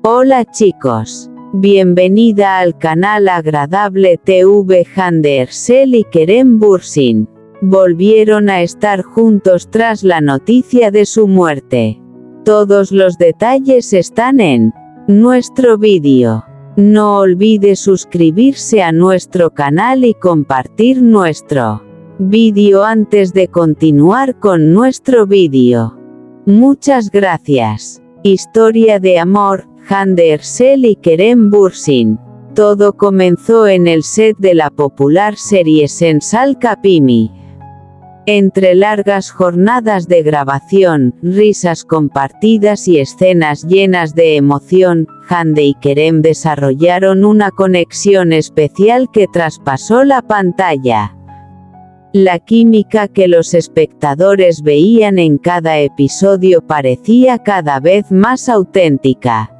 Hola chicos. Bienvenida al canal Agradable TV. Hande Erçel y Kerem Bürsin volvieron a estar juntos tras la noticia de su muerte. Todos los detalles están en nuestro vídeo. No olvide suscribirse a nuestro canal y compartir nuestro vídeo antes de continuar con nuestro vídeo. Muchas gracias. Historia de amor, Hande Erçel y Kerem Bürsin. Todo comenzó en el set de la popular serie Sensal Kapimi. Entre largas jornadas de grabación, risas compartidas y escenas llenas de emoción, Hande y Kerem desarrollaron una conexión especial que traspasó la pantalla. La química que los espectadores veían en cada episodio parecía cada vez más auténtica.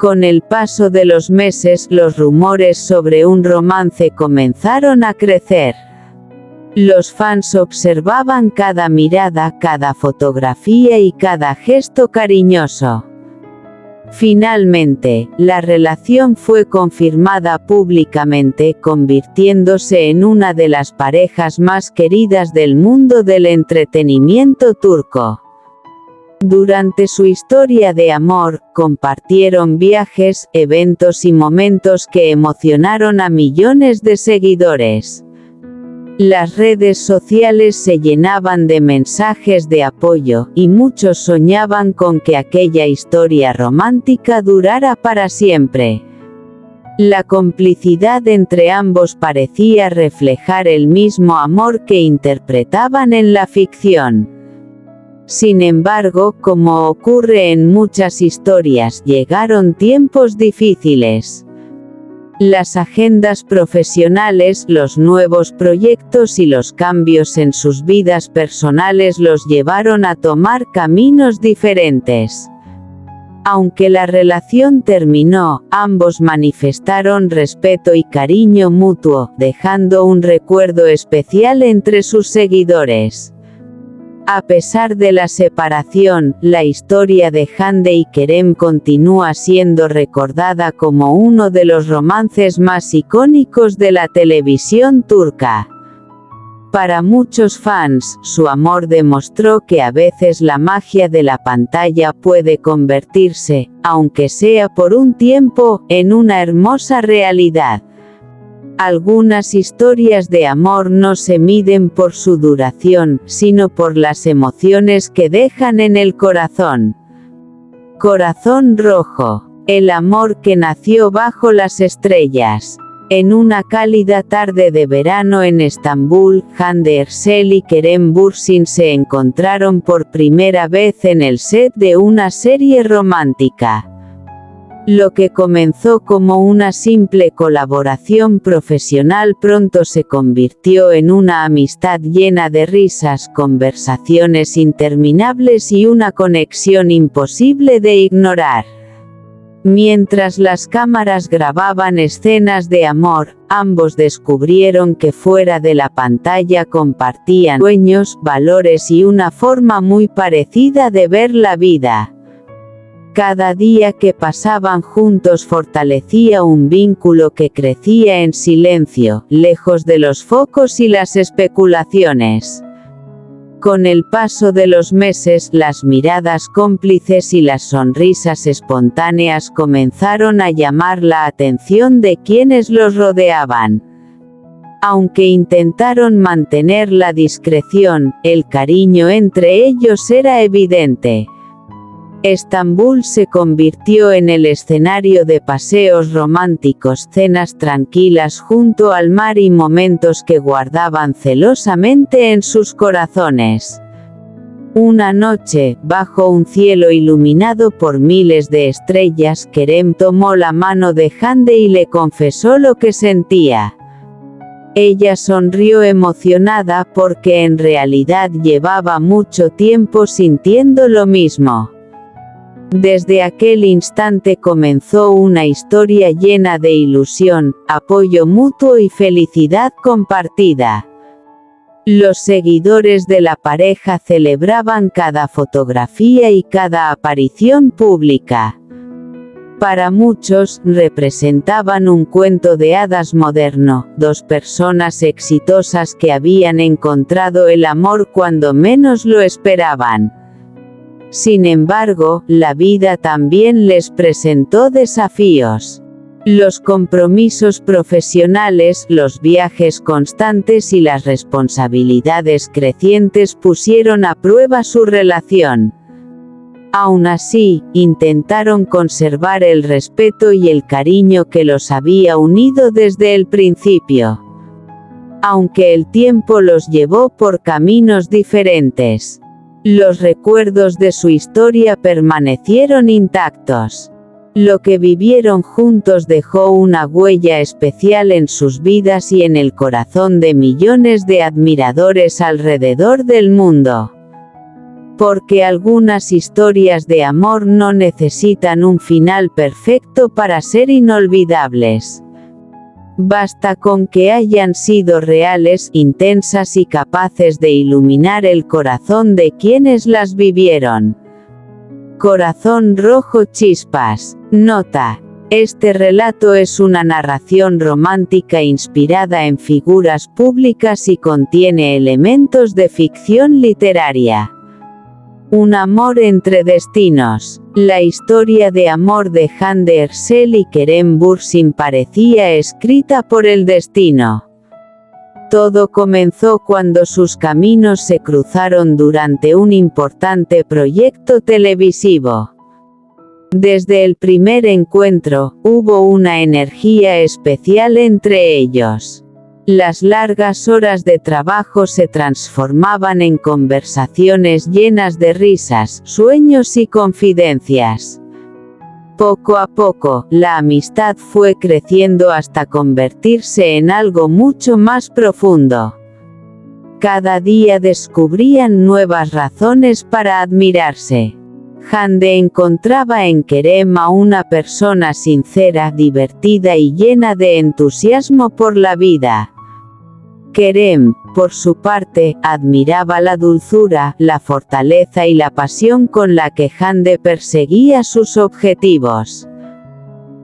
Con el paso de los meses, los rumores sobre un romance comenzaron a crecer. Los fans observaban cada mirada, cada fotografía y cada gesto cariñoso. Finalmente, la relación fue confirmada públicamente, convirtiéndose en una de las parejas más queridas del mundo del entretenimiento turco. Durante su historia de amor, compartieron viajes, eventos y momentos que emocionaron a millones de seguidores. Las redes sociales se llenaban de mensajes de apoyo, y muchos soñaban con que aquella historia romántica durara para siempre. La complicidad entre ambos parecía reflejar el mismo amor que interpretaban en la ficción. Sin embargo, como ocurre en muchas historias, llegaron tiempos difíciles. Las agendas profesionales, los nuevos proyectos y los cambios en sus vidas personales los llevaron a tomar caminos diferentes. Aunque la relación terminó, ambos manifestaron respeto y cariño mutuo, dejando un recuerdo especial entre sus seguidores. A pesar de la separación, la historia de Hande y Kerem continúa siendo recordada como uno de los romances más icónicos de la televisión turca. Para muchos fans, su amor demostró que a veces la magia de la pantalla puede convertirse, aunque sea por un tiempo, en una hermosa realidad. Algunas historias de amor no se miden por su duración, sino por las emociones que dejan en el corazón. Corazón rojo. El amor que nació bajo las estrellas. En una cálida tarde de verano en Estambul, Hande Erçel y Kerem Bürsin se encontraron por primera vez en el set de una serie romántica. Lo que comenzó como una simple colaboración profesional pronto se convirtió en una amistad llena de risas, conversaciones interminables y una conexión imposible de ignorar. Mientras las cámaras grababan escenas de amor, ambos descubrieron que fuera de la pantalla compartían sueños, valores y una forma muy parecida de ver la vida. Cada día que pasaban juntos fortalecía un vínculo que crecía en silencio, lejos de los focos y las especulaciones. Con el paso de los meses, las miradas cómplices y las sonrisas espontáneas comenzaron a llamar la atención de quienes los rodeaban. Aunque intentaron mantener la discreción, el cariño entre ellos era evidente. Estambul se convirtió en el escenario de paseos románticos, cenas tranquilas junto al mar y momentos que guardaban celosamente en sus corazones. Una noche, bajo un cielo iluminado por miles de estrellas, Kerem tomó la mano de Hande y le confesó lo que sentía. Ella sonrió emocionada porque en realidad llevaba mucho tiempo sintiendo lo mismo. Desde aquel instante comenzó una historia llena de ilusión, apoyo mutuo y felicidad compartida. Los seguidores de la pareja celebraban cada fotografía y cada aparición pública. Para muchos, representaban un cuento de hadas moderno, dos personas exitosas que habían encontrado el amor cuando menos lo esperaban. Sin embargo, la vida también les presentó desafíos. Los compromisos profesionales, los viajes constantes y las responsabilidades crecientes pusieron a prueba su relación. Aún así, intentaron conservar el respeto y el cariño que los había unido desde el principio. Aunque el tiempo los llevó por caminos diferentes, los recuerdos de su historia permanecieron intactos. Lo que vivieron juntos dejó una huella especial en sus vidas y en el corazón de millones de admiradores alrededor del mundo. Porque algunas historias de amor no necesitan un final perfecto para ser inolvidables. Basta con que hayan sido reales, intensas y capaces de iluminar el corazón de quienes las vivieron. Corazón rojo chispas. Nota: este relato es una narración romántica inspirada en figuras públicas y contiene elementos de ficción literaria. Un amor entre destinos. La historia de amor de Jane Ersel y Kerem Bürsin parecía escrita por el destino. Todo comenzó cuando sus caminos se cruzaron durante un importante proyecto televisivo. Desde el primer encuentro, hubo una energía especial entre ellos. Las largas horas de trabajo se transformaban en conversaciones llenas de risas, sueños y confidencias. Poco a poco, la amistad fue creciendo hasta convertirse en algo mucho más profundo. Cada día descubrían nuevas razones para admirarse. Hande encontraba en Kerem a una persona sincera, divertida y llena de entusiasmo por la vida. Kerem, por su parte, admiraba la dulzura, la fortaleza y la pasión con la que Hande perseguía sus objetivos.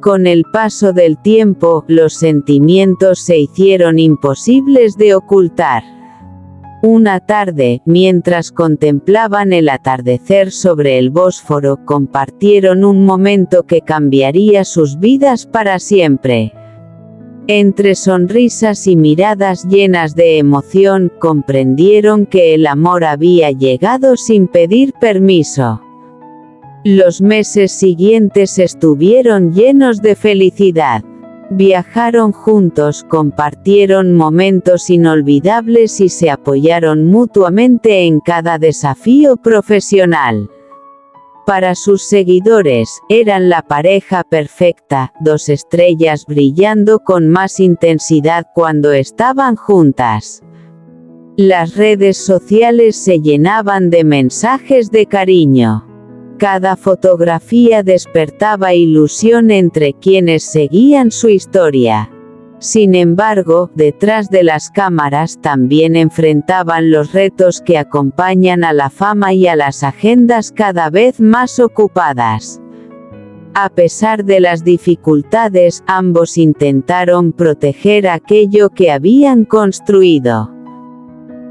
Con el paso del tiempo, los sentimientos se hicieron imposibles de ocultar. Una tarde, mientras contemplaban el atardecer sobre el Bósforo, compartieron un momento que cambiaría sus vidas para siempre. Entre sonrisas y miradas llenas de emoción, comprendieron que el amor había llegado sin pedir permiso. Los meses siguientes estuvieron llenos de felicidad. Viajaron juntos, compartieron momentos inolvidables y se apoyaron mutuamente en cada desafío profesional. Para sus seguidores, eran la pareja perfecta, dos estrellas brillando con más intensidad cuando estaban juntas. Las redes sociales se llenaban de mensajes de cariño. Cada fotografía despertaba ilusión entre quienes seguían su historia. Sin embargo, detrás de las cámaras también enfrentaban los retos que acompañan a la fama y a las agendas cada vez más ocupadas. A pesar de las dificultades, ambos intentaron proteger aquello que habían construido.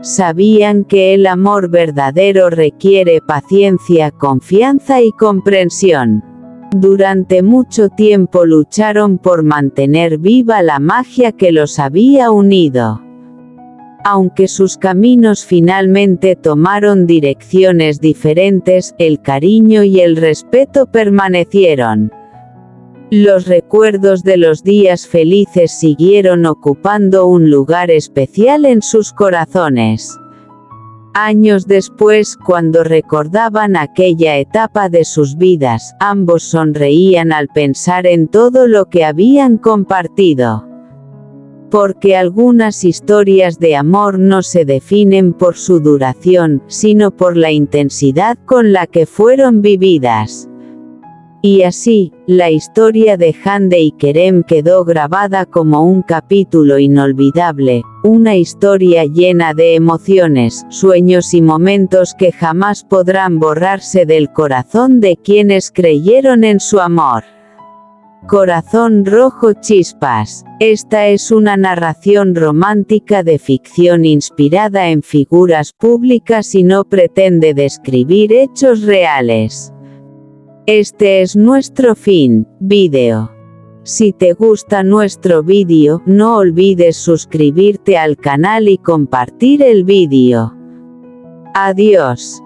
Sabían que el amor verdadero requiere paciencia, confianza y comprensión. Durante mucho tiempo lucharon por mantener viva la magia que los había unido. Aunque sus caminos finalmente tomaron direcciones diferentes, el cariño y el respeto permanecieron. Los recuerdos de los días felices siguieron ocupando un lugar especial en sus corazones. Años después, cuando recordaban aquella etapa de sus vidas, ambos sonreían al pensar en todo lo que habían compartido. Porque algunas historias de amor no se definen por su duración, sino por la intensidad con la que fueron vividas. Y así, la historia de Hande y Kerem quedó grabada como un capítulo inolvidable, una historia llena de emociones, sueños y momentos que jamás podrán borrarse del corazón de quienes creyeron en su amor. Corazón rojo chispas. Esta es una narración romántica de ficción inspirada en figuras públicas y no pretende describir hechos reales. Este es nuestro fin, vídeo. Si te gusta nuestro vídeo, no olvides suscribirte al canal y compartir el vídeo. Adiós.